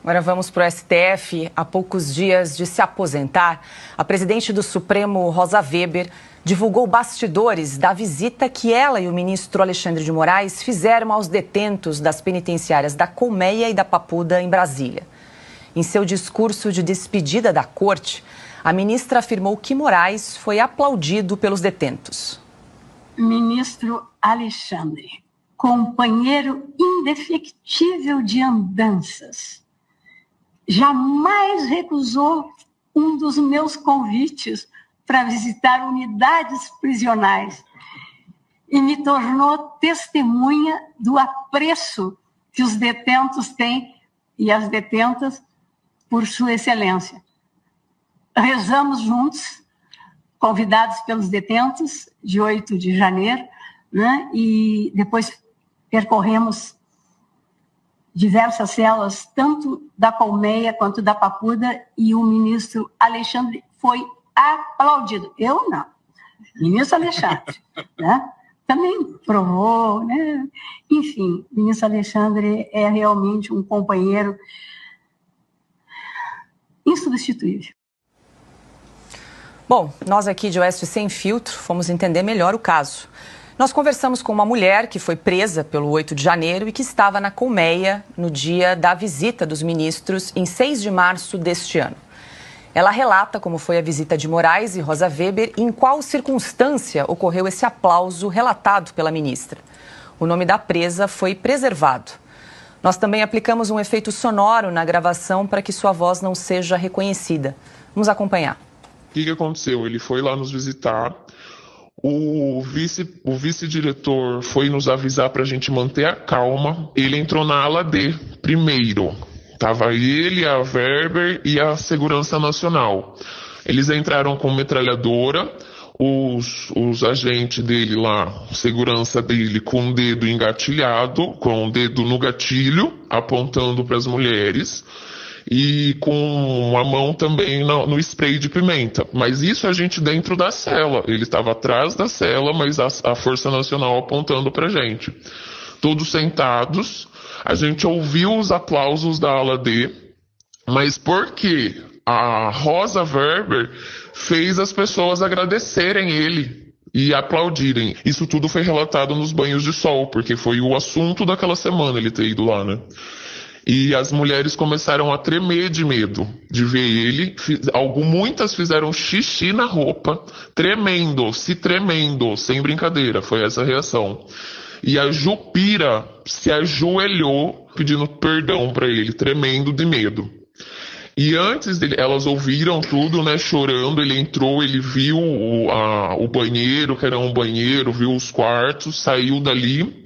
Agora vamos para o STF. Há poucos dias de se aposentar, a presidente do Supremo, Rosa Weber, divulgou bastidores da visita que ela e o ministro Alexandre de Moraes fizeram aos detentos das penitenciárias da Colmeia e da Papuda, em Brasília. Em seu discurso de despedida da corte, a ministra afirmou que Moraes foi aplaudido pelos detentos. Ministro Alexandre, companheiro indefectível de andanças, jamais recusou um dos meus convites para visitar unidades prisionais e me tornou testemunha do apreço que os detentos têm e as detentas por Sua Excelência. Rezamos juntos, convidados pelos detentos, de 8 de janeiro, né? E depois percorremos diversas celas, tanto da Colmeia quanto da Papuda, e o ministro Alexandre foi aplaudido. Eu não. O ministro Alexandre, né? Também provou, né? Enfim, o ministro Alexandre é realmente um companheiro insubstituível. Bom, nós aqui de Oeste Sem Filtro fomos entender melhor o caso. Nós conversamos com uma mulher que foi presa pelo 8 de janeiro e que estava na Colmeia no dia da visita dos ministros em 6 de março deste ano. Ela relata como foi a visita de Moraes e Rosa Weber e em qual circunstância ocorreu esse aplauso relatado pela ministra. O nome da presa foi preservado. Nós também aplicamos um efeito sonoro na gravação para que sua voz não seja reconhecida. Vamos acompanhar. O que aconteceu? Ele foi lá nos visitar. O vice-diretor foi nos avisar para a gente manter a calma. Ele entrou na ala D primeiro. Tava ele, a Weber e a Segurança Nacional. Eles entraram com metralhadora. Os agentes dele lá, segurança dele, com o dedo engatilhado, com o dedo no gatilho, apontando para as mulheres. E com a mão também no spray de pimenta. Mas isso a gente dentro da cela. Ele estava atrás da cela, mas a Força Nacional apontando pra gente. Todos sentados, a gente ouviu os aplausos da ala D, mas porque a Rosa Weber fez as pessoas agradecerem ele e aplaudirem. Isso tudo foi relatado nos banhos de sol, porque foi o assunto daquela semana ele ter ido lá, né? E as mulheres começaram a tremer de medo de ver ele. Muitas fizeram xixi na roupa, tremendo, sem brincadeira. Foi essa a reação. E a Jupira se ajoelhou pedindo perdão para ele, tremendo de medo. E antes dele, elas ouviram tudo, né, chorando. Ele entrou, ele viu o banheiro, que era um banheiro, viu os quartos, saiu dali.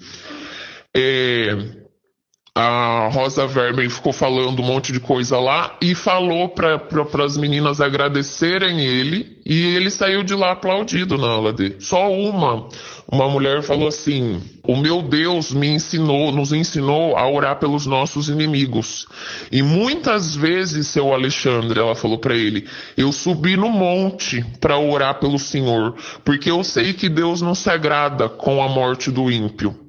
A Rosa Weber ficou falando um monte de coisa lá e falou para as meninas agradecerem ele, e ele saiu de lá aplaudido na ala D. Só uma mulher falou assim: o meu Deus nos ensinou a orar pelos nossos inimigos. E muitas vezes, seu Alexandre, ela falou para ele, eu subi no monte para orar pelo Senhor, porque eu sei que Deus não se agrada com a morte do ímpio.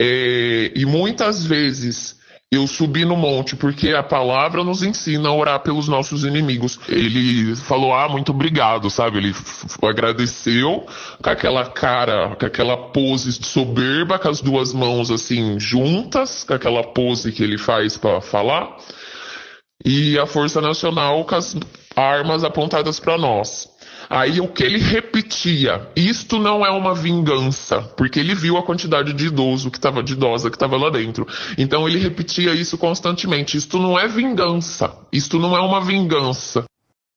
E muitas vezes eu subi no monte porque a palavra nos ensina a orar pelos nossos inimigos. Ele falou, muito obrigado, sabe? Ele agradeceu com aquela cara, com aquela pose soberba, com as duas mãos assim juntas, com aquela pose que ele faz para falar. E a Força Nacional com as armas apontadas para nós. Aí o que ele repetia, isto não é uma vingança, porque ele viu a quantidade de idosa que estava lá dentro. Então ele repetia isso constantemente, isto não é vingança, isto não é uma vingança.